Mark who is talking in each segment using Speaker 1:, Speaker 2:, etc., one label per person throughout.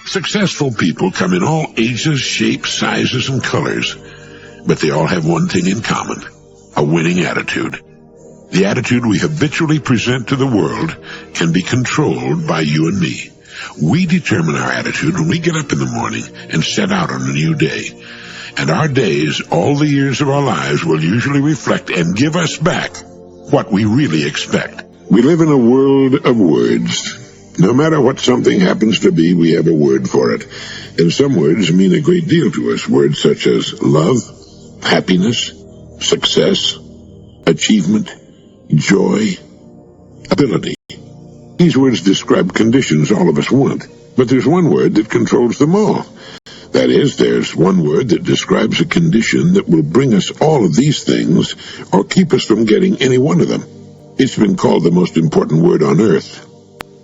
Speaker 1: Successful people come in all ages, shapes, sizes, and colors, but they all have one thing in common: a winning attitude. The attitude we habitually present to the world can be controlled by you and me. We determine our attitude when we get up in the morning and set out on a new day. And our days, all the years of our lives, will usually reflect and give us back what we really expect. We live in a world of words. No matter what something happens to be, we have a word for it. And some words mean a great deal to us. Words such as love, happiness, success, achievement, joy, ability. These words describe conditions all of us want. But there's one word that controls them all. That is, there's one word that describes a condition that will bring us all of these things or keep us from getting any one of them. It's been called the most important word on earth.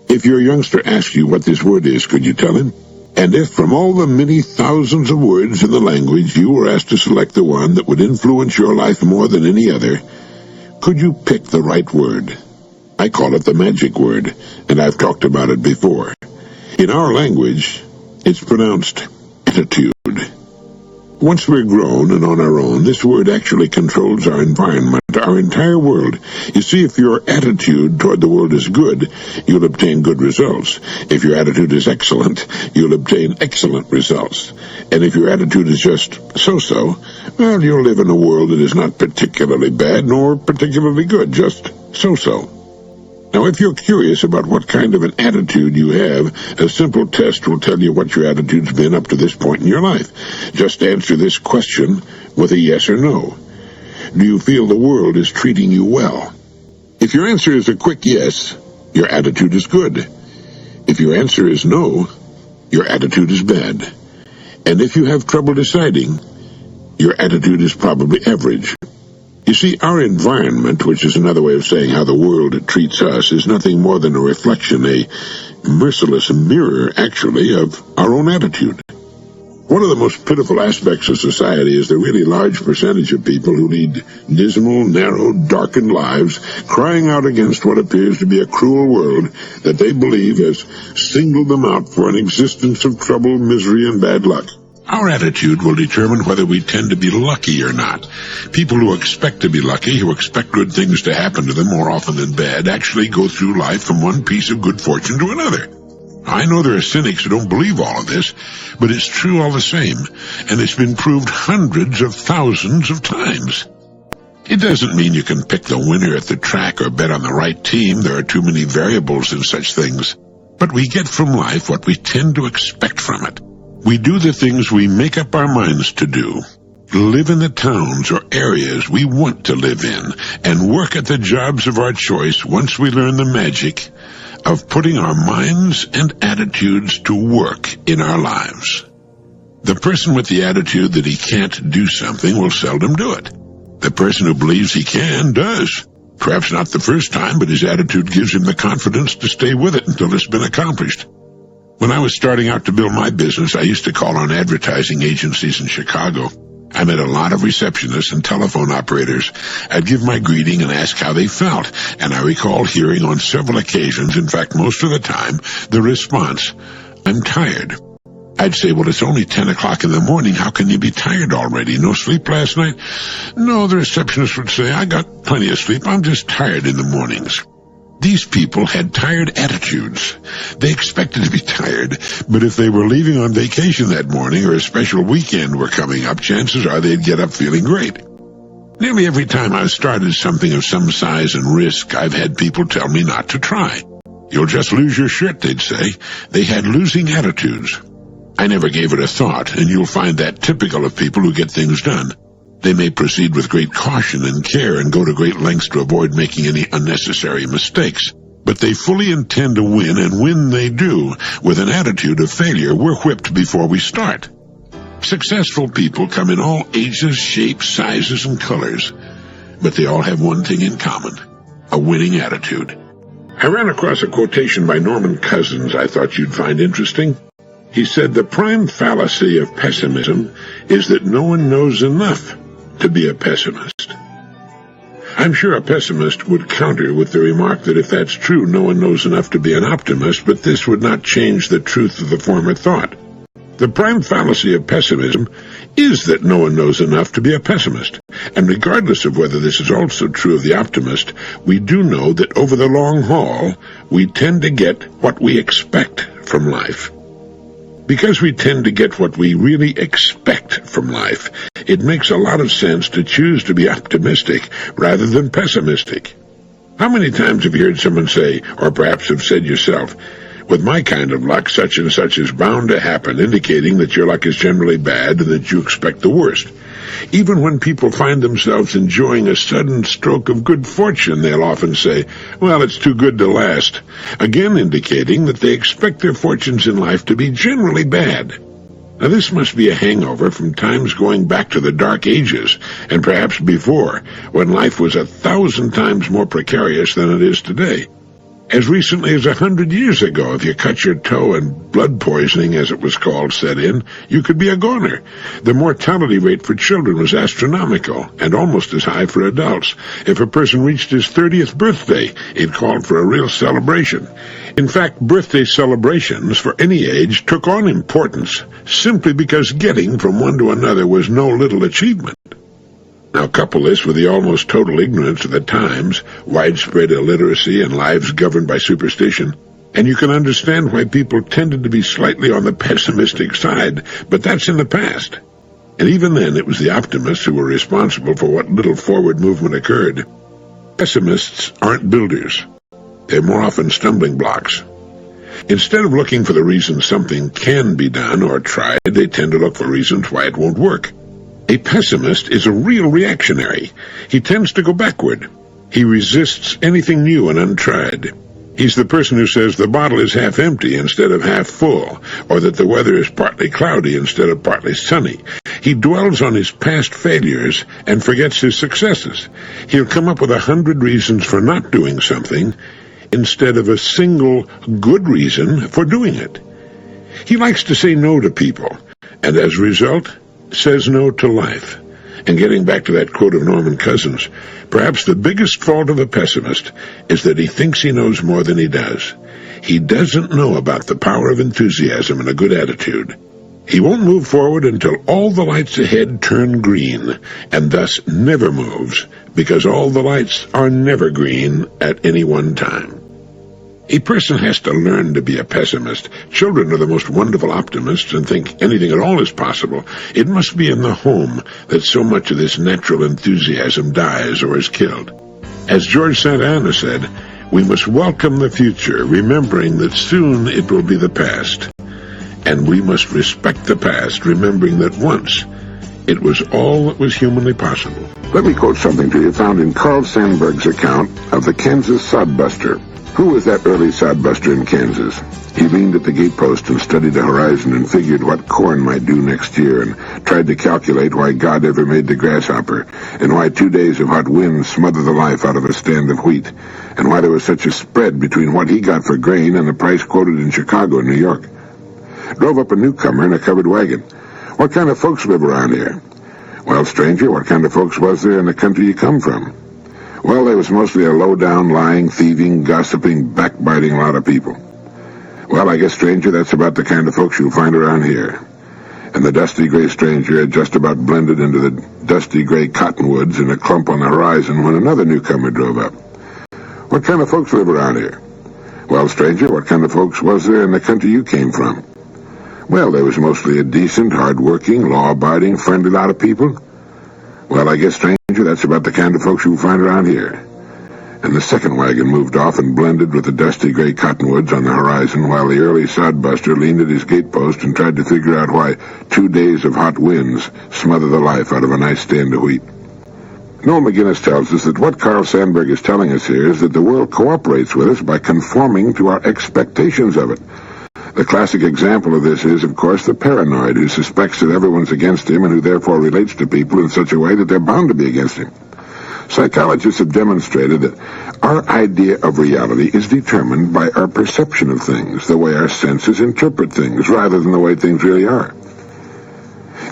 Speaker 1: If your youngster asks you what this word is, could you tell him? And if from all the many thousands of words in the language you were asked to select the one that would influence your life more than any other, could you pick the right word? I call it the magic word, and I've talked about it before. In our language, it's pronounced attitude. Once we're grown and on our own, this word actually controls our environment, our entire world. You see, if your attitude toward the world is good, you'll obtain good results. If your attitude is excellent, you'll obtain excellent results. And if your attitude is just so-so, well, you'll live in a world that is not particularly bad nor particularly good, just so-so. Now, if you're curious about what kind of an attitude you have, a simple test will tell you what your attitude's been up to this point in your life. Just answer this question with a yes or no. Do you feel the world is treating you well? If your answer is a quick yes, your attitude is good. If your answer is no, your attitude is bad. And if you have trouble deciding, your attitude is probably average. You see, our environment, which is another way of saying how the world treats us, is nothing more than a reflection, a merciless mirror, actually, of our own attitude. One of the most pitiful aspects of society is the really large percentage of people who lead dismal, narrow, darkened lives, crying out against what appears to be a cruel world that they believe has singled them out for an existence of trouble, misery, and bad luck. Our attitude will determine whether we tend to be lucky or not. People who expect to be lucky, who expect good things to happen to them more often than bad, actually go through life from one piece of good fortune to another. I know there are cynics who don't believe all of this, but it's true all the same, and it's been proved hundreds of thousands of times. It doesn't mean you can pick the winner at the track or bet on the right team. There are too many variables in such things. But we get from life what we tend to expect from it. We do the things we make up our minds to do, live in the towns or areas we want to live in, and work at the jobs of our choice once we learn the magic of putting our minds and attitudes to work in our lives. The person with the attitude that he can't do something will seldom do it. The person who believes he can does. Perhaps not the first time, but his attitude gives him the confidence to stay with it until it's been accomplished. When I was starting out to build my business, I used to call on advertising agencies in Chicago. I met a lot of receptionists and telephone operators. I'd give my greeting and ask how they felt, and I recall hearing on several occasions, in fact most of the time, the response, "I'm tired." I'd say, "Well, it's only 10 o'clock in the morning. How can you be tired already? No sleep last night?" "No," the receptionist would say, "I got plenty of sleep. I'm just tired in the mornings." These people had tired attitudes. They expected to be tired, but if they were leaving on vacation that morning or a special weekend were coming up, chances are they'd get up feeling great. Nearly every time I've started something of some size and risk, I've had people tell me not to try. "You'll just lose your shirt," they'd say. They had losing attitudes. I never gave it a thought, and you'll find that typical of people who get things done. They may proceed with great caution and care and go to great lengths to avoid making any unnecessary mistakes. But they fully intend to win, and when they do, with an attitude of failure, we're whipped before we start. Successful people come in all ages, shapes, sizes, and colors. But they all have one thing in common: a winning attitude. I ran across a quotation by Norman Cousins I thought you'd find interesting. He said, "The prime fallacy of pessimism is that no one knows enough to be a pessimist." I'm sure a pessimist would counter with the remark that if that's true, no one knows enough to be an optimist, but this would not change the truth of the former thought. The prime fallacy of pessimism is that no one knows enough to be a pessimist. And regardless of whether this is also true of the optimist, we do know that over the long haul, we tend to get what we expect from life. Because we tend to get what we really expect from life, it makes a lot of sense to choose to be optimistic rather than pessimistic. How many times have you heard someone say, or perhaps have said yourself, "With my kind of luck, such and such is bound to happen," indicating that your luck is generally bad and that you expect the worst. Even when people find themselves enjoying a sudden stroke of good fortune, they'll often say, "Well, it's too good to last," again indicating that they expect their fortunes in life to be generally bad. Now, this must be a hangover from times going back to the Dark Ages, and perhaps before, when life was 1,000 times more precarious than it is today. As recently as 100 years ago, if you cut your toe and blood poisoning, as it was called, set in, you could be a goner. The mortality rate for children was astronomical, and almost as high for adults. If a person reached his 30th birthday, it called for a real celebration. In fact, birthday celebrations for any age took on importance, simply because getting from one to another was no little achievement. Now couple this with the almost total ignorance of the times, widespread illiteracy, and lives governed by superstition, and you can understand why people tended to be slightly on the pessimistic side, but that's in the past. And even then, it was the optimists who were responsible for what little forward movement occurred. Pessimists aren't builders. They're more often stumbling blocks. Instead of looking for the reason something can be done or tried, they tend to look for reasons why it won't work. A pessimist is a real reactionary. He tends to go backward. He resists anything new and untried. He's the person who says the bottle is half empty instead of half full, or that the weather is partly cloudy instead of partly sunny. He dwells on his past failures and forgets his successes. He'll come up with 100 reasons for not doing something instead of a single good reason for doing it. He likes to say no to people, and as a result, says no to life. And getting back to that quote of Norman Cousins, perhaps the biggest fault of a pessimist is that he thinks he knows more than he does. He doesn't know about the power of enthusiasm and a good attitude. He won't move forward until all the lights ahead turn green, and thus never moves, because all the lights are never green at any one time. A person has to learn to be a pessimist. Children are the most wonderful optimists and think anything at all is possible. It must be in the home that so much of this natural enthusiasm dies or is killed. As George Santa Anna said, we must welcome the future, remembering that soon it will be the past. And we must respect the past, remembering that once it was all that was humanly possible. Let me quote something to you found in Carl Sandburg's account of the Kansas sodbuster. Who was that early sodbuster in Kansas? He leaned at the gatepost and studied the horizon and figured what corn might do next year and tried to calculate why God ever made the grasshopper and why 2 days of hot winds smothered the life out of a stand of wheat and why there was such a spread between what he got for grain and the price quoted in Chicago and New York. Drove up a newcomer in a covered wagon. What kind of folks live around here? Well, stranger, what kind of folks was there in the country you come from? Well, there was mostly a low-down, lying, thieving, gossiping, backbiting lot of people. Well, I guess, stranger, that's about the kind of folks you'll find around here. And the dusty gray stranger had just about blended into the dusty gray cottonwoods in a clump on the horizon when another newcomer drove up. What kind of folks live around here? Well, stranger, what kind of folks was there in the country you came from? Well, there was mostly a decent, hard-working, law-abiding, friendly lot of people. Well, I guess, stranger, that's about the kind of folks you'll find around here. And the second wagon moved off and blended with the dusty gray cottonwoods on the horizon while the early sodbuster leaned at his gatepost and tried to figure out why 2 days of hot winds smothered the life out of a nice stand of wheat. Noel McGinnis tells us that what Carl Sandburg is telling us here is that the world cooperates with us by conforming to our expectations of it. The classic example of this is, of course, the paranoid who suspects that everyone's against him and who therefore relates to people in such a way that they're bound to be against him. Psychologists have demonstrated that our idea of reality is determined by our perception of things, the way our senses interpret things, rather than the way things really are.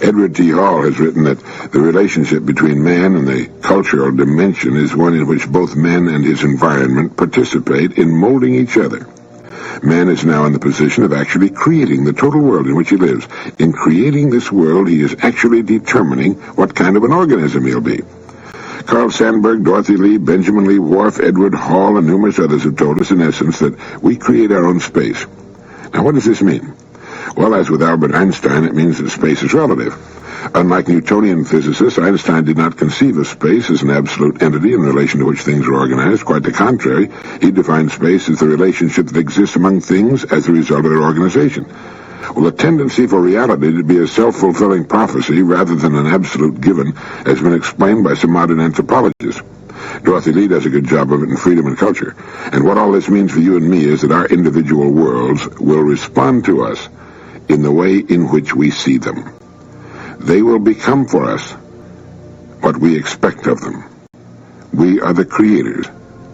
Speaker 1: Edward T. Hall has written that the relationship between man and the cultural dimension is one in which both man and his environment participate in molding each other. Man is now in the position of actually creating the total world in which he lives. In creating this world, he is actually determining what kind of an organism he'll be. Carl Sandburg, Dorothy Lee, Benjamin Lee Whorf, Edward Hall, and numerous others have told us, in essence, that we create our own space. Now, what does this mean? Well, as with Albert Einstein, it means that space is relative. Unlike Newtonian physicists, Einstein did not conceive of space as an absolute entity in relation to which things are organized. Quite the contrary, he defined space as the relationship that exists among things as a result of their organization. Well, the tendency for reality to be a self-fulfilling prophecy rather than an absolute given has been explained by some modern anthropologists. Dorothy Lee does a good job of it in Freedom and Culture. And what all this means for you and me is that our individual worlds will respond to us in the way in which we see them. They will become for us what we expect of them. We are the creators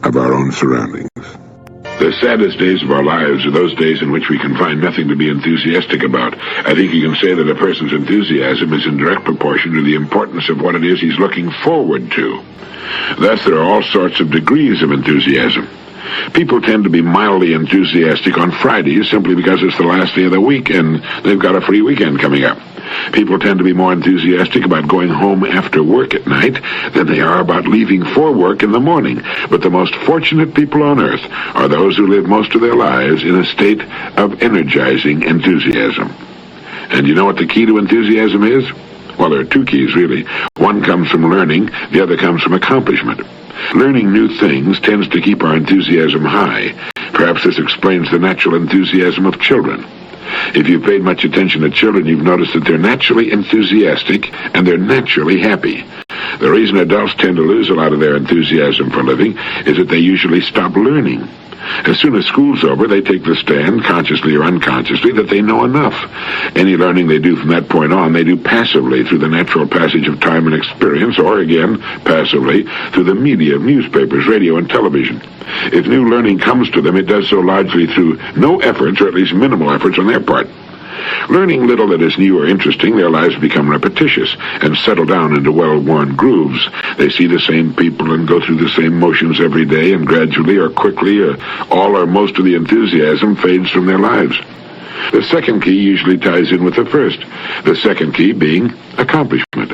Speaker 1: of our own surroundings. The saddest days of our lives are those days in which we can find nothing to be enthusiastic about. I think you can say that a person's enthusiasm is in direct proportion to the importance of what it is he's looking forward to. Thus, there are all sorts of degrees of enthusiasm. People tend to be mildly enthusiastic on Fridays simply because it's the last day of the week and they've got a free weekend coming up. People tend to be more enthusiastic about going home after work at night than they are about leaving for work in the morning. But the most fortunate people on earth are those who live most of their lives in a state of energizing enthusiasm. And you know what the key to enthusiasm is? Well, there are two keys, really. One comes from learning, the other comes from accomplishment. Learning new things tends to keep our enthusiasm high. Perhaps this explains the natural enthusiasm of children. If you've paid much attention to children, you've noticed that they're naturally enthusiastic and they're naturally happy. The reason adults tend to lose a lot of their enthusiasm for living is that they usually stop learning. As soon as school's over, they take the stand, consciously or unconsciously, that they know enough. Any learning they do from that point on, they do passively through the natural passage of time and experience, or again, passively through the media, newspapers, radio, and television. If new learning comes to them, it does so largely through no efforts, or at least minimal efforts on their part. Learning little that is new or interesting, their lives become repetitious and settle down into well-worn grooves. They see the same people and go through the same motions every day, and gradually or quickly, all or most of the enthusiasm fades from their lives. The second key usually ties in with the first, the second key being accomplishment.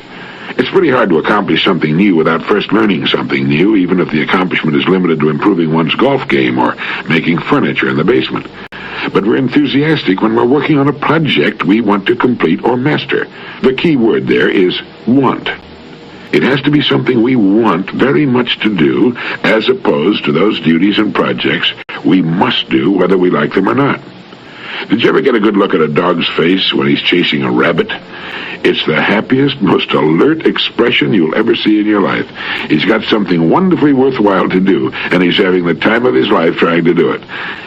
Speaker 1: It's pretty hard to accomplish something new without first learning something new, even if the accomplishment is limited to improving one's golf game or making furniture in the basement. But we're enthusiastic when we're working on a project we want to complete or master. The key word there is want. It has to be something we want very much to do, as opposed to those duties and projects we must do whether we like them or not. Did you ever get a good look at a dog's face when he's chasing a rabbit? It's the happiest, most alert expression you'll ever see in your life. He's got something wonderfully worthwhile to do, and he's having the time of his life trying to do it.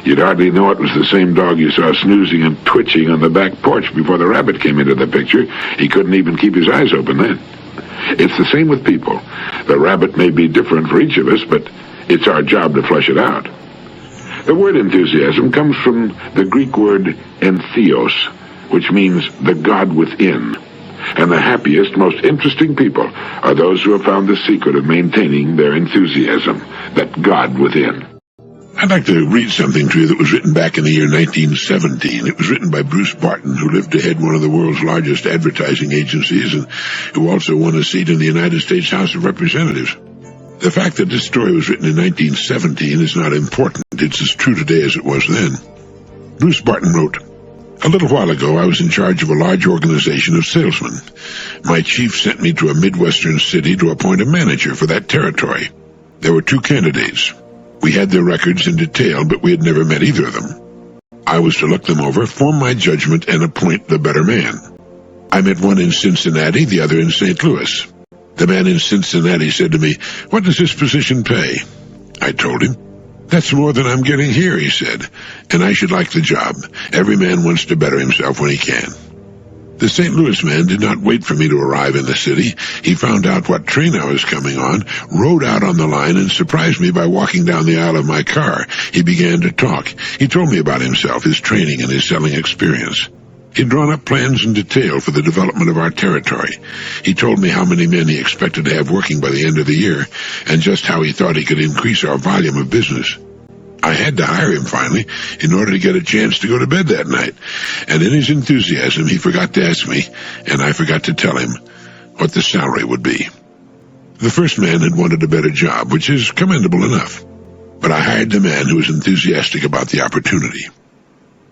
Speaker 1: You'd hardly know it was the same dog you saw snoozing and twitching on the back porch before the rabbit came into the picture. He couldn't even keep his eyes open then. It's the same with people. The rabbit may be different for each of us, but it's our job to flesh it out. The word enthusiasm comes from the Greek word entheos, which means the God within. And the happiest, most interesting people are those who have found the secret of maintaining their enthusiasm, that God within. I'd like to read something to you that was written back in the year 1917. It was written by Bruce Barton, who lived to head one of the world's largest advertising agencies and who also won a seat in the United States House of Representatives. The fact that this story was written in 1917 is not important. It's as true today as it was then. Bruce Barton wrote, "A little while ago, I was in charge of a large organization of salesmen. My chief sent me to a Midwestern city to appoint a manager for that territory. There were two candidates. We had their records in detail, but we had never met either of them. I was to look them over, form my judgment, and appoint the better man. I met one in Cincinnati, the other in St. Louis. The man in Cincinnati said to me, 'What does this position pay?' I told him. 'That's more than I'm getting here,' he said, 'and I should like the job. Every man wants to better himself when he can.' The St. Louis man did not wait for me to arrive in the city. He found out what train I was coming on, rode out on the line, and surprised me by walking down the aisle of my car. He began to talk. He told me about himself, his training, and his selling experience. He'd drawn up plans in detail for the development of our territory. He told me how many men he expected to have working by the end of the year, and just how he thought he could increase our volume of business. I had to hire him finally in order to get a chance to go to bed that night, and in his enthusiasm he forgot to ask me, and I forgot to tell him what the salary would be. The first man had wanted a better job, which is commendable enough, but I hired the man who was enthusiastic about the opportunity.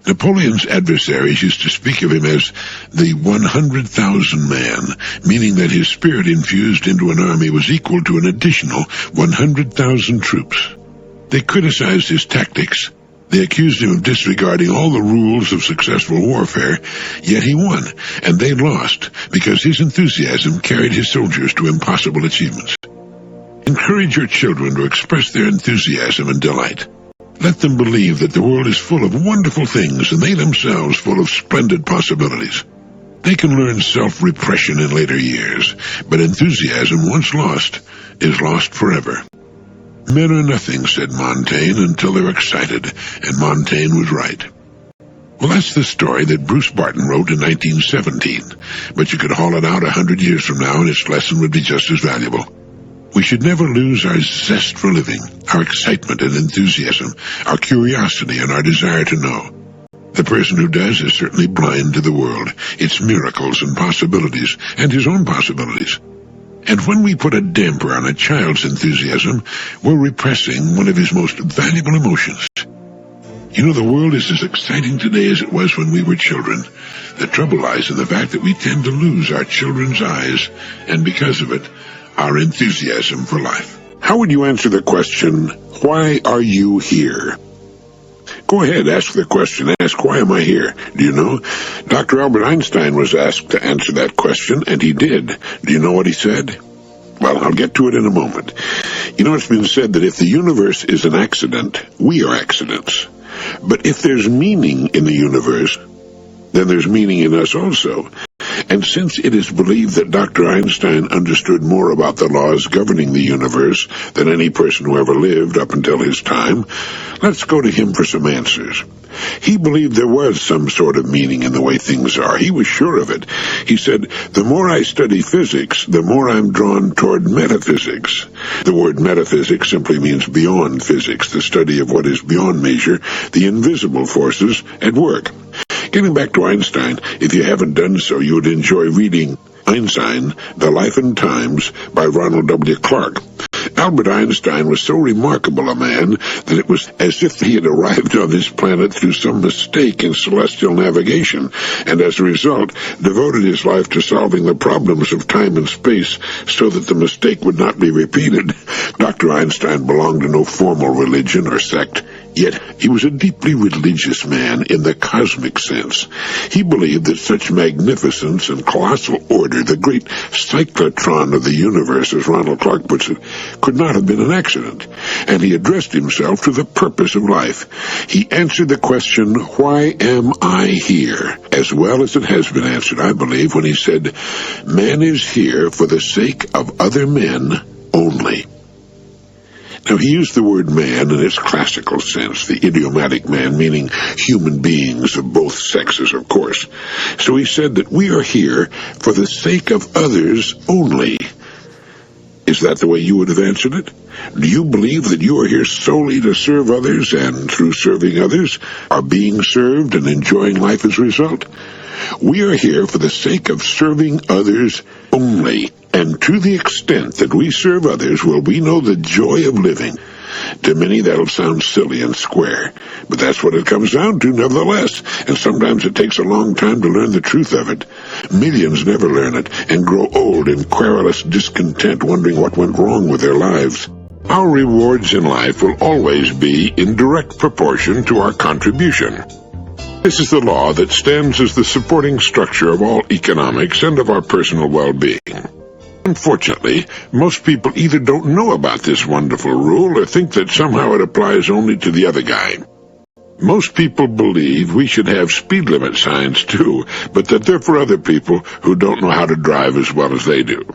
Speaker 1: Napoleon's adversaries used to speak of him as the 100,000 man, meaning that his spirit infused into an army was equal to an additional 100,000 troops. They criticized his tactics. They accused him of disregarding all the rules of successful warfare, yet he won, and they lost, because his enthusiasm carried his soldiers to impossible achievements. Encourage your children to express their enthusiasm and delight. Let them believe that the world is full of wonderful things, and they themselves full of splendid possibilities. They can learn self-repression in later years, but enthusiasm, once lost, is lost forever. Men are nothing, said Montaigne, until they're excited, and Montaigne was right. Well, that's the story that Bruce Barton wrote in 1917, but you could haul it out 100 years from now and its lesson would be just as valuable. We should never lose our zest for living, our excitement and enthusiasm, our curiosity and our desire to know. The person who does is certainly blind to the world, its miracles and possibilities, and his own possibilities. And when we put a damper on a child's enthusiasm, we're repressing one of his most valuable emotions. You know, the world is as exciting today as it was when we were children. The trouble lies in the fact that we tend to lose our children's eyes, and because of it, our enthusiasm for life. How would you answer the question, why are you here? Go ahead, ask the question. Ask, why am I here? Do you know? Dr. Albert Einstein was asked to answer that question, and he did. Do you know what he said? Well, I'll get to it in a moment. You know, it's been said that if the universe is an accident, we are accidents. But if there's meaning in the universe, then there's meaning in us also. And since it is believed that Dr. Einstein understood more about the laws governing the universe than any person who ever lived up until his time, let's go to him for some answers. He believed there was some sort of meaning in the way things are. He was sure of it. He said, the more I study physics, the more I'm drawn toward metaphysics. The word metaphysics simply means beyond physics, the study of what is beyond measure, the invisible forces at work. Getting back to Einstein, if you haven't done so, you would enjoy reading Einstein, The Life and Times by Ronald W. Clark. Albert Einstein was so remarkable a man that it was as if he had arrived on this planet through some mistake in celestial navigation, and as a result devoted his life to solving the problems of time and space so that the mistake would not be repeated. Dr. Einstein belonged to no formal religion or sect. Yet he was a deeply religious man in the cosmic sense. He believed that such magnificence and colossal order, the great cyclotron of the universe, as Ronald Clark puts it, could not have been an accident. And he addressed himself to the purpose of life. He answered the question, why am I here? As well as it has been answered, I believe, when he said, man is here for the sake of other men only. Now, he used the word man in its classical sense, the idiomatic man, meaning human beings of both sexes, of course. So he said that we are here for the sake of others only. Is that the way you would have answered it? Do you believe that you are here solely to serve others, and through serving others, are being served and enjoying life as a result? We are here for the sake of serving others only. And to the extent that we serve others, will we know the joy of living. To many that'll sound silly and square, but that's what it comes down to nevertheless, and sometimes it takes a long time to learn the truth of it. Millions never learn it, and grow old in querulous discontent, wondering what went wrong with their lives. Our rewards in life will always be in direct proportion to our contribution. This is the law that stands as the supporting structure of all economics and of our personal well-being. Unfortunately, most people either don't know about this wonderful rule or think that somehow it applies only to the other guy. Most people believe we should have speed limit signs too, but that they're for other people who don't know how to drive as well as they do.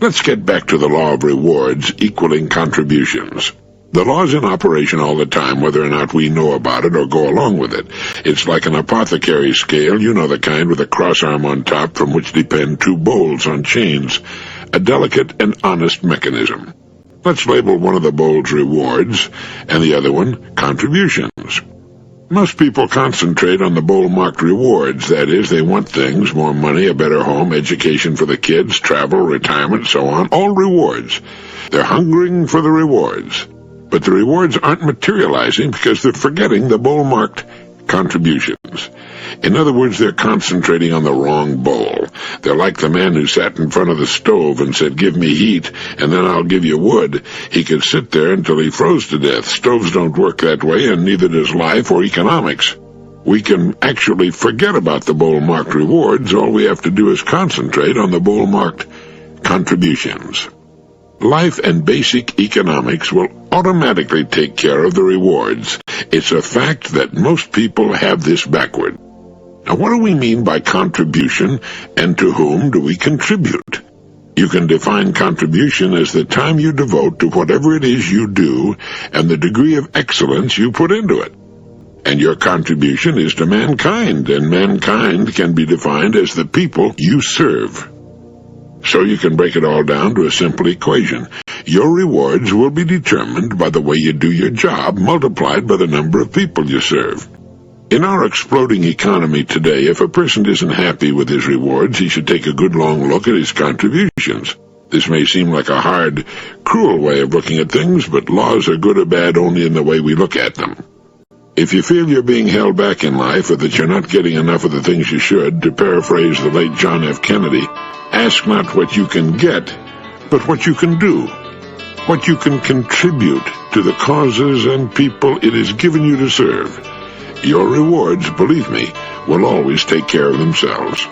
Speaker 1: Let's get back to the law of rewards equaling contributions. The law's in operation all the time, whether or not we know about it or go along with it. It's like an apothecary scale, you know, the kind with a cross arm on top from which depend two bowls on chains. A delicate and honest mechanism. Let's label one of the bowls rewards, and the other one contributions. Most people concentrate on the bowl marked rewards. That is, they want things, more money, a better home, education for the kids, travel, retirement, so on, all rewards. They're hungering for the rewards. But the rewards aren't materializing because they're forgetting the bowl marked contributions. In other words, they're concentrating on the wrong bowl. They're like the man who sat in front of the stove and said, "Give me heat, and then I'll give you wood." He could sit there until he froze to death. Stoves don't work that way, and neither does life or economics. We can actually forget about the bowl marked rewards. All we have to do is concentrate on the bowl marked contributions. Life and basic economics will automatically take care of the rewards. It's a fact that most people have this backward. Now, what do we mean by contribution, and to whom do we contribute? You can define contribution as the time you devote to whatever it is you do and the degree of excellence you put into it. And your contribution is to mankind, and mankind can be defined as the people you serve. So you can break it all down to a simple equation. Your rewards will be determined by the way you do your job, multiplied by the number of people you serve. In our exploding economy today, if a person isn't happy with his rewards, he should take a good long look at his contributions. This may seem like a hard, cruel way of looking at things, but laws are good or bad only in the way we look at them. If you feel you're being held back in life, or that you're not getting enough of the things you should, to paraphrase the late John F. Kennedy, ask not what you can get, but what you can do, what you can contribute to the causes and people it is given you to serve. Your rewards, believe me, will always take care of themselves.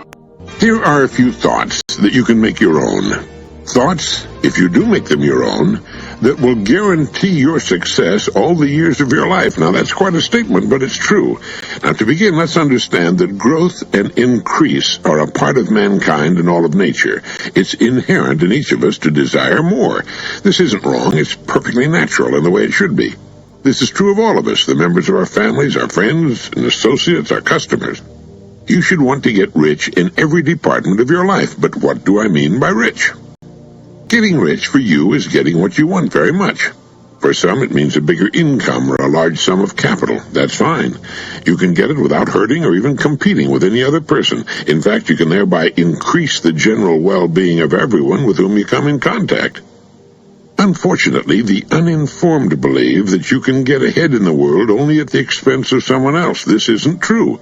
Speaker 1: Here are a few thoughts that you can make your own. Thoughts, if you do make them your own, that will guarantee your success all the years of your life. Now, that's quite a statement, but it's true. Now, to begin, let's understand that growth and increase are a part of mankind and all of nature. It's inherent in each of us to desire more. This isn't wrong. It's perfectly natural in the way it should be. This is true of all of us, the members of our families, our friends and associates, our customers. You should want to get rich in every department of your life. But what do I mean by rich? Getting rich for you is getting what you want very much. For some, it means a bigger income or a large sum of capital. That's fine. You can get it without hurting or even competing with any other person. In fact, you can thereby increase the general well-being of everyone with whom you come in contact. Unfortunately, the uninformed believe that you can get ahead in the world only at the expense of someone else. This isn't true.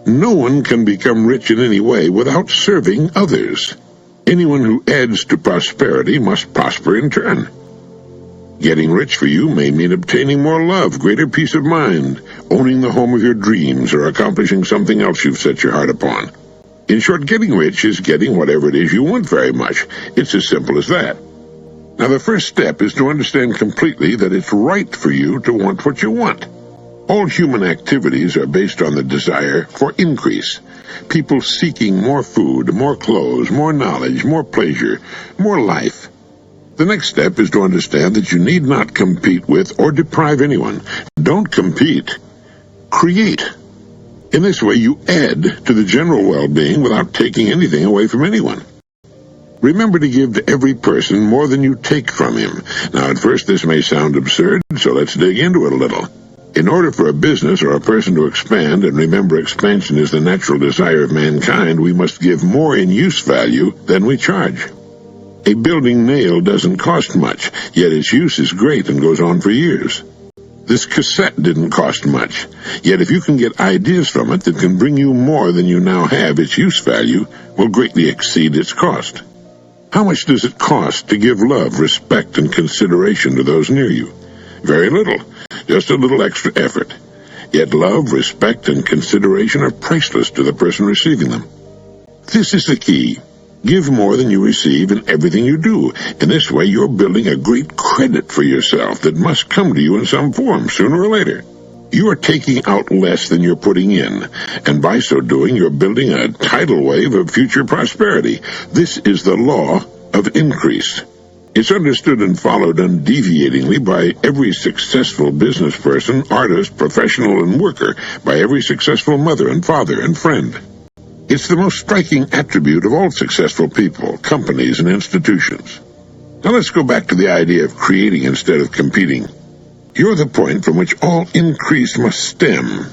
Speaker 1: No one can become rich in any way without serving others. Anyone who adds to prosperity must prosper in turn. Getting rich for you may mean obtaining more love, greater peace of mind, owning the home of your dreams, or accomplishing something else you've set your heart upon. In short, getting rich is getting whatever it is you want very much. It's as simple as that. Now, the first step is to understand completely that it's right for you to want what you want. All human activities are based on the desire for increase. People seeking more food, more clothes, more knowledge, more pleasure, more life. The next step is to understand that you need not compete with or deprive anyone. Don't compete. Create. In this way, you add to the general well-being without taking anything away from anyone. Remember to give to every person more than you take from him. Now, at first, this may sound absurd, so let's dig into it a little. In order for a business or a person to expand, and remember expansion is the natural desire of mankind, we must give more in use value than we charge. A building nail doesn't cost much, yet its use is great and goes on for years. This cassette didn't cost much, yet if you can get ideas from it that can bring you more than you now have, its use value will greatly exceed its cost. How much does it cost to give love, respect, and consideration to those near you? Very little. Just a little extra effort. Yet love, respect, and consideration are priceless to the person receiving them. This is the key. Give more than you receive in everything you do. In this way, you're building a great credit for yourself that must come to you in some form, sooner or later. You are taking out less than you're putting in, and by so doing, you're building a tidal wave of future prosperity. This is the law of increase. It's understood and followed undeviatingly by every successful business person, artist, professional, and worker, by every successful mother and father and friend. It's the most striking attribute of all successful people, companies, and institutions. Now let's go back to the idea of creating instead of competing. You're the point from which all increase must stem.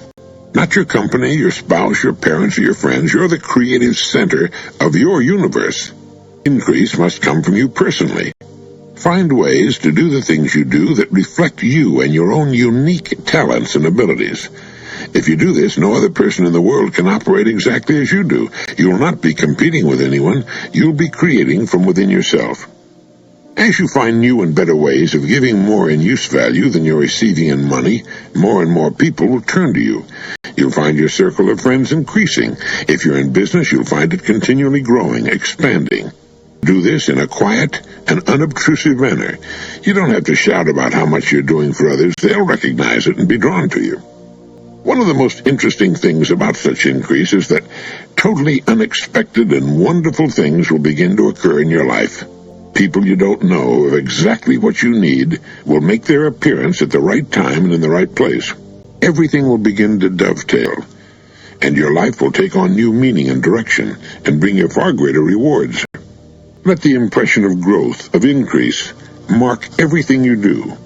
Speaker 1: Not your company, your spouse, your parents, or your friends. You're the creative center of your universe. Increase must come from you personally. Find ways to do the things you do that reflect you and your own unique talents and abilities. If you do this, no other person in the world can operate exactly as you do. You will not be competing with anyone. You'll be creating from within yourself. As you find new and better ways of giving more in use value than you're receiving in money, more and more people will turn to you. You'll find your circle of friends increasing. If you're in business, you'll find it continually growing, expanding. Do this in a quiet and unobtrusive manner. You don't have to shout about how much you're doing for others. They'll recognize it and be drawn to you. One of the most interesting things about such increase is that totally unexpected and wonderful things will begin to occur in your life. People you don't know of exactly what you need will make their appearance at the right time and in the right place. Everything will begin to dovetail, and your life will take on new meaning and direction and bring you far greater rewards. Let the impression of growth, of increase, mark everything you do.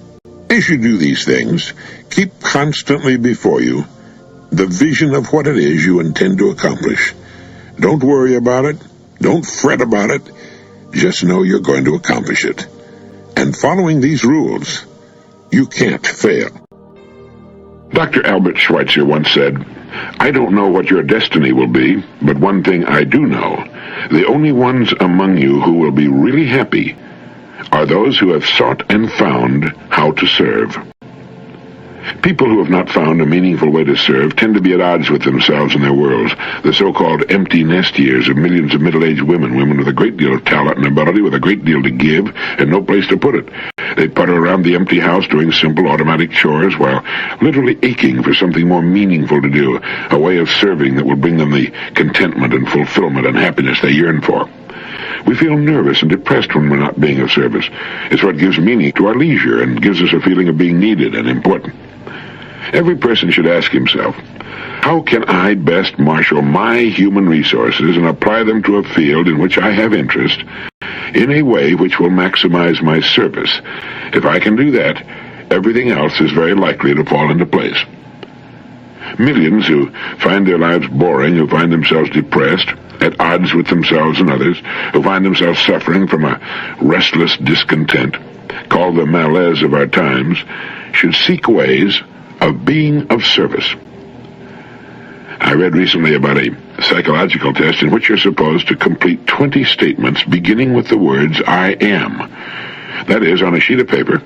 Speaker 1: As you do these things, keep constantly before you the vision of what it is you intend to accomplish. Don't worry about it. Don't fret about it. Just know you're going to accomplish it. And following these rules, you can't fail. Dr. Albert Schweitzer once said, "I don't know what your destiny will be, but one thing I do know. The only ones among you who will be really happy are those who have sought and found how to serve." People who have not found a meaningful way to serve tend to be at odds with themselves and their worlds, the so-called empty nest years of millions of middle-aged women with a great deal of talent and ability, with a great deal to give, and no place to put it. They putter around the empty house doing simple automatic chores while literally aching for something more meaningful to do, a way of serving that will bring them the contentment and fulfillment and happiness they yearn for. We feel nervous and depressed when we're not being of service. It's what gives meaning to our leisure and gives us a feeling of being needed and important. Every person should ask himself, how can I best marshal my human resources and apply them to a field in which I have interest in a way which will maximize my service? If I can do that, everything else is very likely to fall into place. Millions who find their lives boring, who find themselves depressed, at odds with themselves and others, who find themselves suffering from a restless discontent, called the malaise of our times, should seek ways of being of service. I read recently about a psychological test in which you're supposed to complete 20 statements beginning with the words, "I am." That is, on a sheet of paper,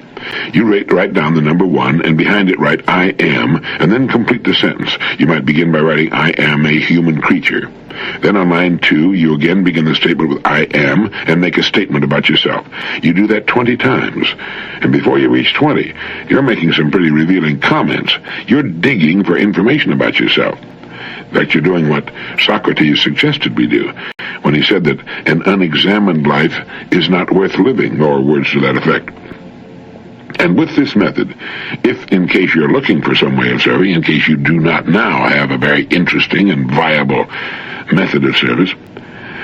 Speaker 1: you write down the number 1, and behind it write, "I am," and then complete the sentence. You might begin by writing, "I am a human creature." Then on line 2, you again begin the statement with "I am," and make a statement about yourself. You do that 20 times, and before you reach 20, you're making some pretty revealing comments. You're digging for information about yourself. In fact, you're doing what Socrates suggested we do when he said that an unexamined life is not worth living, or words to that effect. And with this method, if in case you're looking for some way of serving, in case you do not now have a very interesting and viable method of service,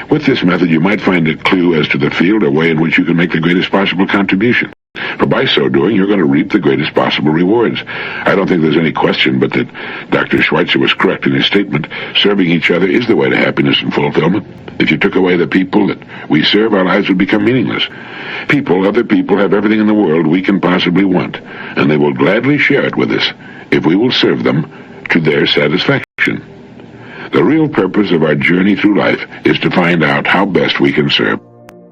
Speaker 1: with this method you might find a clue as to the field or way in which you can make the greatest possible contribution. For by so doing, you're going to reap the greatest possible rewards. I don't think there's any question but that Dr. Schweitzer was correct in his statement. Serving each other is the way to happiness and fulfillment. If you took away the people that we serve, our lives would become meaningless. Other people have everything in the world we can possibly want, and they will gladly share it with us if we will serve them to their satisfaction. The real purpose of our journey through life is to find out how best we can serve.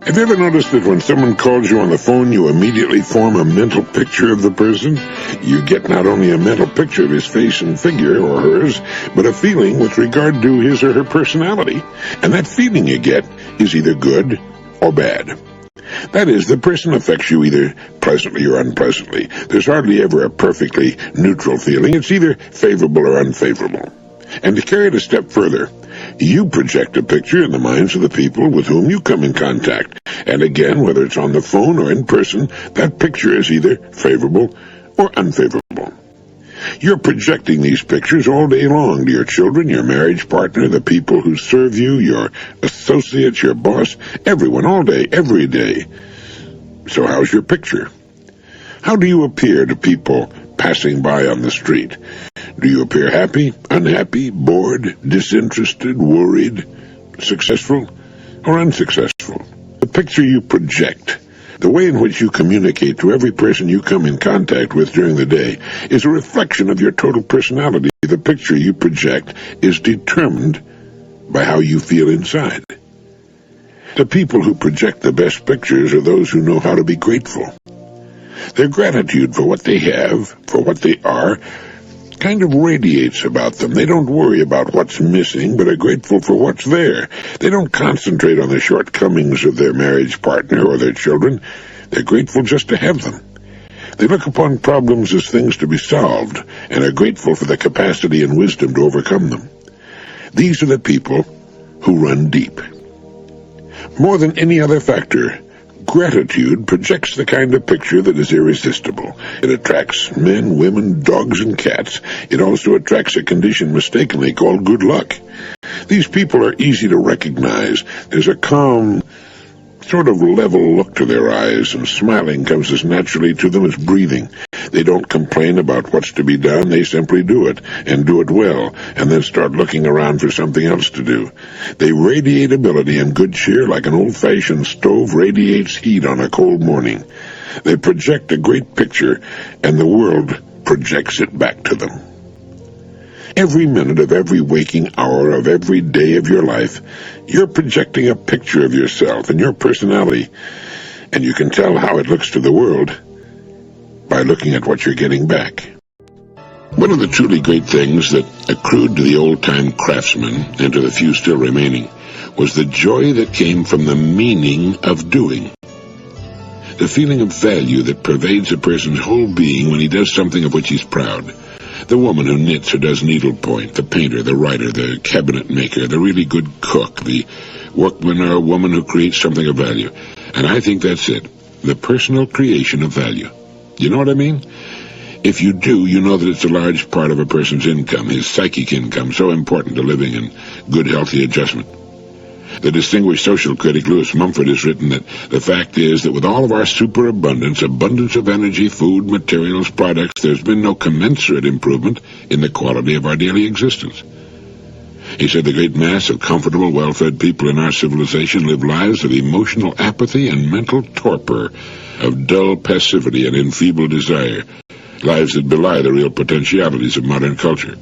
Speaker 1: Have you ever noticed that when someone calls you on the phone, you immediately form a mental picture of the person? You get not only a mental picture of his face and figure, or hers, but a feeling with regard to his or her personality. And that feeling you get is either good or bad. That is, the person affects you either pleasantly or unpleasantly. There's hardly ever a perfectly neutral feeling. It's either favorable or unfavorable. And to carry it a step further, You project a picture in the minds of the people with whom you come in contact. And again, whether it's on the phone or in person, that picture is either favorable or unfavorable. You're projecting these pictures all day long to your children, your marriage partner, the people who serve you, your associates, your boss, everyone, all day, every day. So how's your picture? How do you appear to people passing by on the street? Do you appear happy, unhappy, bored, disinterested, worried, successful, or unsuccessful? The picture you project, the way in which you communicate to every person you come in contact with during the day, is a reflection of your total personality. The picture you project is determined by how you feel inside. The people who project the best pictures are those who know how to be grateful. Their gratitude for what they have, for what they are, kind of radiates about them. They don't worry about what's missing, but are grateful for what's there. They don't concentrate on the shortcomings of their marriage partner or their children. They're grateful just to have them. They look upon problems as things to be solved, and are grateful for the capacity and wisdom to overcome them. These are the people who run deep. More than any other factor, gratitude projects the kind of picture that is irresistible. It attracts men, women, dogs, and cats. It also attracts a condition mistakenly called good luck. These people are easy to recognize. There's a calm, sort of level look to their eyes, and smiling comes as naturally to them as breathing. They don't complain about what's to be done. They simply do it, and do it well, and then start looking around for something else to do. They radiate ability and good cheer like an old-fashioned stove radiates heat on a cold morning. They project a great picture, and the world projects it back to them. Every minute of every waking hour of every day of your life, you're projecting a picture of yourself and your personality, and you can tell how it looks to the world by looking at what you're getting back. One of the truly great things that accrued to the old-time craftsman, and to the few still remaining, was the joy that came from the meaning of doing. The feeling of value that pervades a person's whole being when he does something of which he's proud. The woman who knits or does needlepoint, the painter, the writer, the cabinet maker, the really good cook, the workman or woman who creates something of value. And I think that's it, the personal creation of value. You know what I mean? If you do, you know that it's a large part of a person's income, his psychic income, so important to living and good, healthy adjustment. The distinguished social critic Lewis Mumford has written that the fact is that with all of our superabundance, abundance of energy, food, materials, products, there's been no commensurate improvement in the quality of our daily existence. He said the great mass of comfortable, well-fed people in our civilization live lives of emotional apathy and mental torpor, of dull passivity and enfeebled desire, lives that belie the real potentialities of modern culture.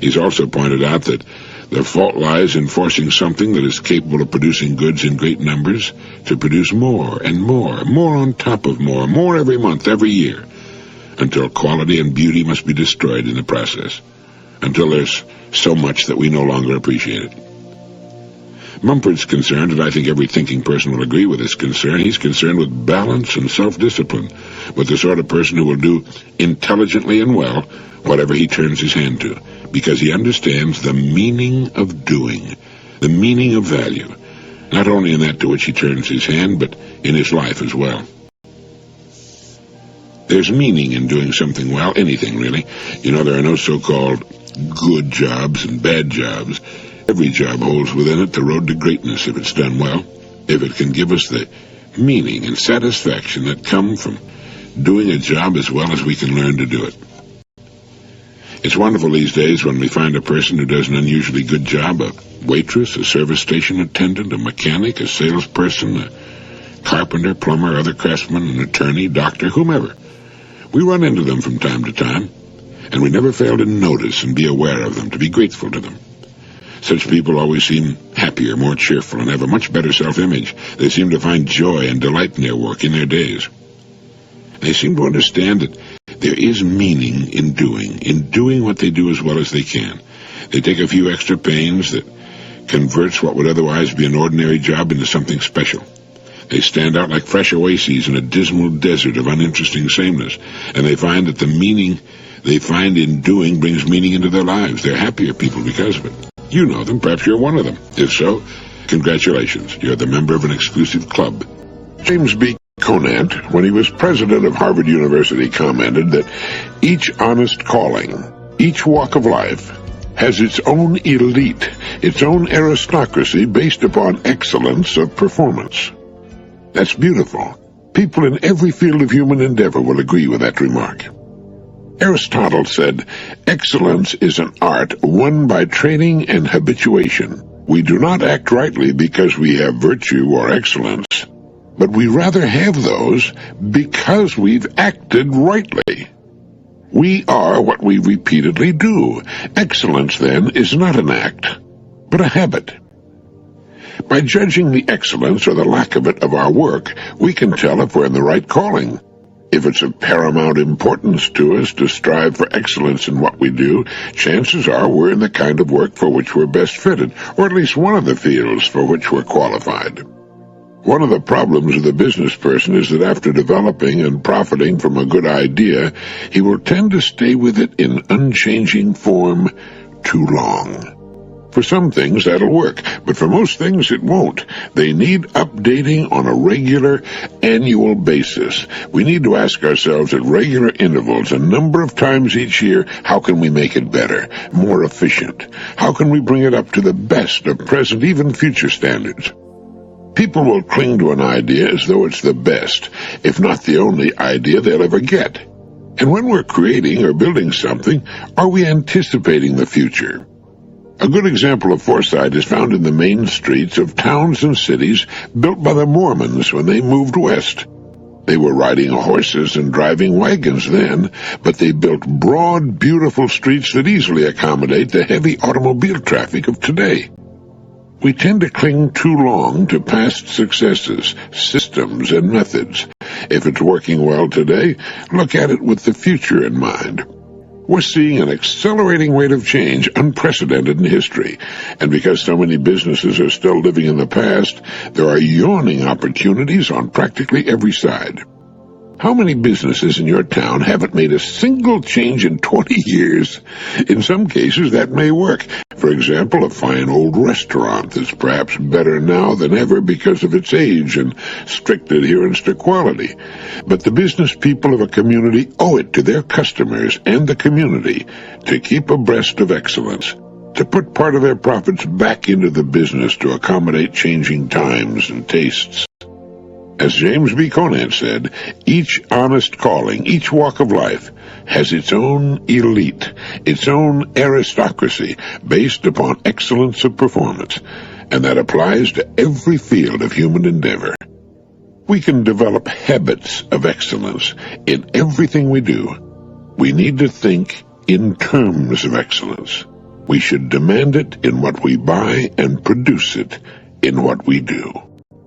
Speaker 1: He's also pointed out that the fault lies in forcing something that is capable of producing goods in great numbers to produce more and more, more on top of more every month, every year, until quality and beauty must be destroyed in the process, until there's so much that we no longer appreciate it. Mumford's concerned, and I think every thinking person will agree with his concern. He's concerned with balance and self-discipline, with the sort of person who will do intelligently and well whatever he turns his hand to, because he understands the meaning of doing, the meaning of value, not only in that to which he turns his hand, but in his life as well. There's meaning in doing something well, anything really. You know, there are no so-called good jobs and bad jobs. Every job holds within it the road to greatness if it's done well, if it can give us the meaning and satisfaction that come from doing a job as well as we can learn to do it. It's wonderful these days when we find a person who does an unusually good job, a waitress, a service station attendant, a mechanic, a salesperson, a carpenter, plumber, other craftsman, an attorney, doctor, whomever. We run into them from time to time, and we never fail to notice and be aware of them, to be grateful to them. Such people always seem happier, more cheerful, and have a much better self-image. They seem to find joy and delight in their work, in their days. They seem to understand that there is meaning in doing what they do as well as they can. They take a few extra pains that converts what would otherwise be an ordinary job into something special. They stand out like fresh oases in a dismal desert of uninteresting sameness, and they find that the meaning they find in doing brings meaning into their lives. They're happier people because of it. You know them. Perhaps you're one of them. If so, congratulations. You're the member of an exclusive club. James B. Conant, when he was president of Harvard University, commented that each honest calling, each walk of life, has its own elite, its own aristocracy based upon excellence of performance. That's beautiful. People in every field of human endeavor will agree with that remark. Aristotle said, "Excellence is an art won by training and habituation. We do not act rightly because we have virtue or excellence, but we rather have those because we've acted rightly. We are what we repeatedly do. Excellence, then, is not an act, but a habit." By judging the excellence or the lack of it of our work, we can tell if we're in the right calling. If it's of paramount importance to us to strive for excellence in what we do, chances are we're in the kind of work for which we're best fitted, or at least one of the fields for which we're qualified. One of the problems of the business person is that after developing and profiting from a good idea, he will tend to stay with it in unchanging form too long. For some things that'll work, but for most things it won't. They need updating on a regular, annual basis. We need to ask ourselves at regular intervals, a number of times each year, how can we make it better, more efficient? How can we bring it up to the best of present, even future standards? People will cling to an idea as though it's the best, if not the only idea they'll ever get. And when we're creating or building something, are we anticipating the future? A good example of foresight is found in the main streets of towns and cities built by the Mormons when they moved west. They were riding horses and driving wagons then, but they built broad, beautiful streets that easily accommodate the heavy automobile traffic of today. We tend to cling too long to past successes, systems, and methods. If it's working well today, look at it with the future in mind. We're seeing an accelerating rate of change unprecedented in history, and because so many businesses are still living in the past, there are yawning opportunities on practically every side. How many businesses in your town haven't made a single change in 20 years? In some cases, that may work. For example, a fine old restaurant that's perhaps better now than ever because of its age and strict adherence to quality. But the business people of a community owe it to their customers and the community to keep abreast of excellence, to put part of their profits back into the business to accommodate changing times and tastes. As James B. Conant said, each honest calling, each walk of life, has its own elite, its own aristocracy, based upon excellence of performance, and that applies to every field of human endeavor. We can develop habits of excellence in everything we do. We need to think in terms of excellence. We should demand it in what we buy and produce it in what we do.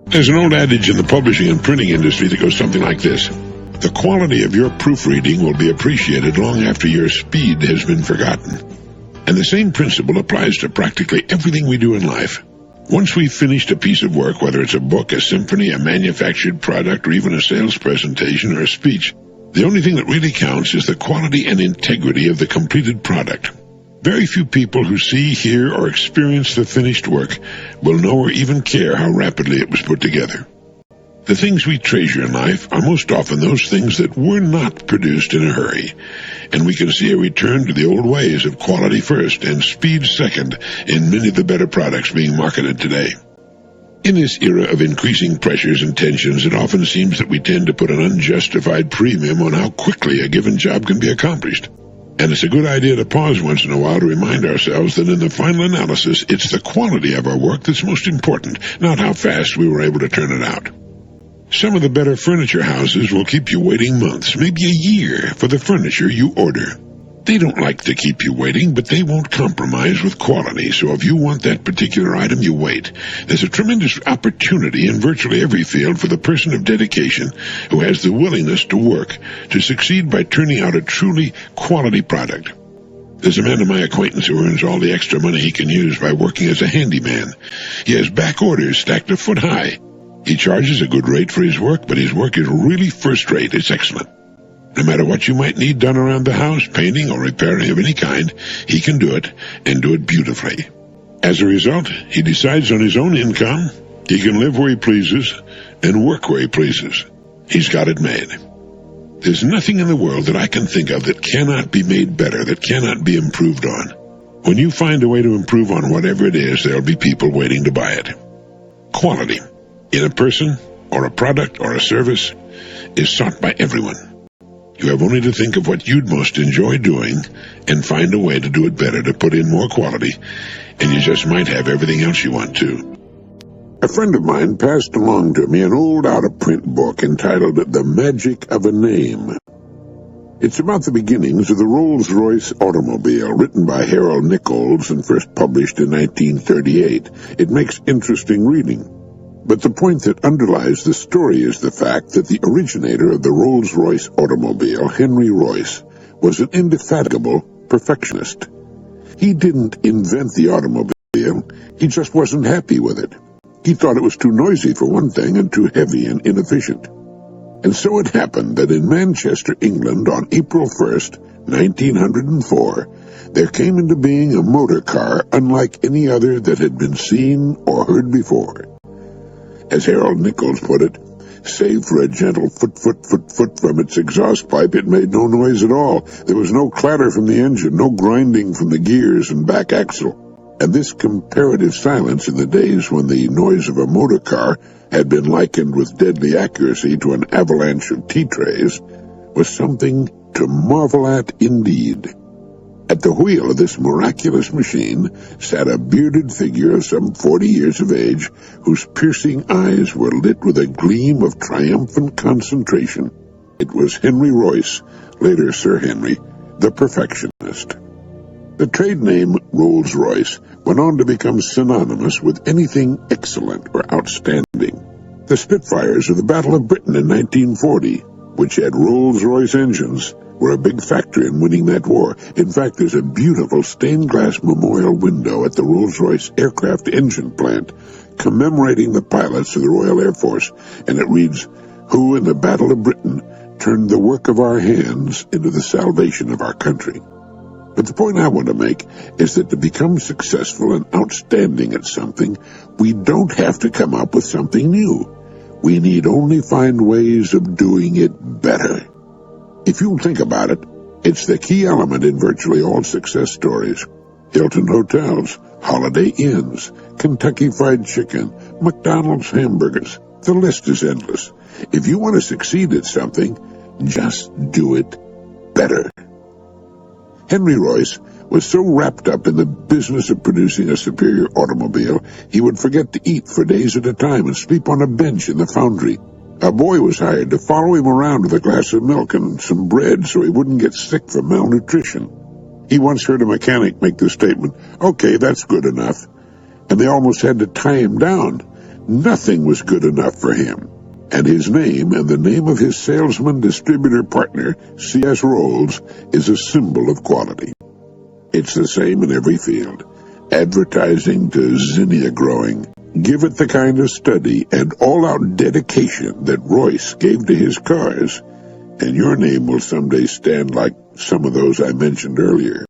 Speaker 1: There's an old adage in the publishing and printing industry that goes something like this: the quality of your proofreading will be appreciated long after your speed has been forgotten. And the same principle applies to practically everything we do in life. Once we've finished a piece of work, whether it's a book, a symphony, a manufactured product, or even a sales presentation or a speech, the only thing that really counts is the quality and integrity of the completed product. Very few people who see, hear, or experience the finished work will know or even care how rapidly it was put together. The things we treasure in life are most often those things that were not produced in a hurry, and we can see a return to the old ways of quality first and speed second in many of the better products being marketed today. In this era of increasing pressures and tensions, it often seems that we tend to put an unjustified premium on how quickly a given job can be accomplished. And it's a good idea to pause once in a while to remind ourselves that in the final analysis, it's the quality of our work that's most important, not how fast we were able to turn it out. Some of the better furniture houses will keep you waiting months, maybe a year, for the furniture you order. They don't like to keep you waiting, but they won't compromise with quality, so if you want that particular item, you wait. There's a tremendous opportunity in virtually every field for the person of dedication who has the willingness to work, to succeed by turning out a truly quality product. There's a man of my acquaintance who earns all the extra money he can use by working as a handyman. He has back orders stacked a foot high. He charges a good rate for his work, but his work is really first rate. It's excellent. No matter what you might need done around the house, painting or repairing of any kind, he can do it, and do it beautifully. As a result, he decides on his own income. He can live where he pleases and work where he pleases. He's got it made. There's nothing in the world that I can think of that cannot be made better, that cannot be improved on. When you find a way to improve on whatever it is, there'll be people waiting to buy it. Quality in a person or a product or a service is sought by everyone. You have only to think of what you'd most enjoy doing and find a way to do it better, to put in more quality, and you just might have everything else you want to. A friend of mine passed along to me an old out-of-print book entitled The Magic of a Name. It's about the beginnings of the Rolls-Royce automobile, written by Earl Nightingale and first published in 1938. It makes interesting reading. But the point that underlies the story is the fact that the originator of the Rolls-Royce automobile, Henry Royce, was an indefatigable perfectionist. He didn't invent the automobile, he just wasn't happy with it. He thought it was too noisy for one thing and too heavy and inefficient. And so it happened that in Manchester, England, on April 1st, 1904, there came into being a motor car unlike any other that had been seen or heard before. As Earl Nightingale put it, save for a gentle foot from its exhaust pipe, it made no noise at all. There was no clatter from the engine, no grinding from the gears and back axle. And this comparative silence in the days when the noise of a motor car had been likened with deadly accuracy to an avalanche of tea trays was something to marvel at indeed. At the wheel of this miraculous machine sat a bearded figure of some 40 years of age, whose piercing eyes were lit with a gleam of triumphant concentration. It was Henry Royce, later Sir Henry, the perfectionist. The trade name Rolls-Royce went on to become synonymous with anything excellent or outstanding. The Spitfires of the Battle of Britain in 1940, which had Rolls-Royce engines, were a big factor in winning that war. In fact, there's a beautiful stained glass memorial window at the Rolls-Royce aircraft engine plant commemorating the pilots of the Royal Air Force, and it reads, "Who in the Battle of Britain turned the work of our hands into the salvation of our country." But the point I want to make is that to become successful and outstanding at something, we don't have to come up with something new. We need only find ways of doing it better. If you think about it, it's the key element in virtually all success stories. Hilton hotels, Holiday Inns, Kentucky Fried Chicken, McDonald's hamburgers. The list is endless. If you want to succeed at something, just do it better. Henry Royce was so wrapped up in the business of producing a superior automobile, he would forget to eat for days at a time and sleep on a bench in the foundry. A boy was hired to follow him around with a glass of milk and some bread so he wouldn't get sick from malnutrition. He once heard a mechanic make the statement, "Okay, that's good enough," and they almost had to tie him down. Nothing was good enough for him. And his name and the name of his salesman-distributor partner, C.S. Rolls, is a symbol of quality. It's the same in every field. Advertising to zinnia growing. Give it the kind of study and all-out dedication that Royce gave to his cars, and your name will someday stand like some of those I mentioned earlier.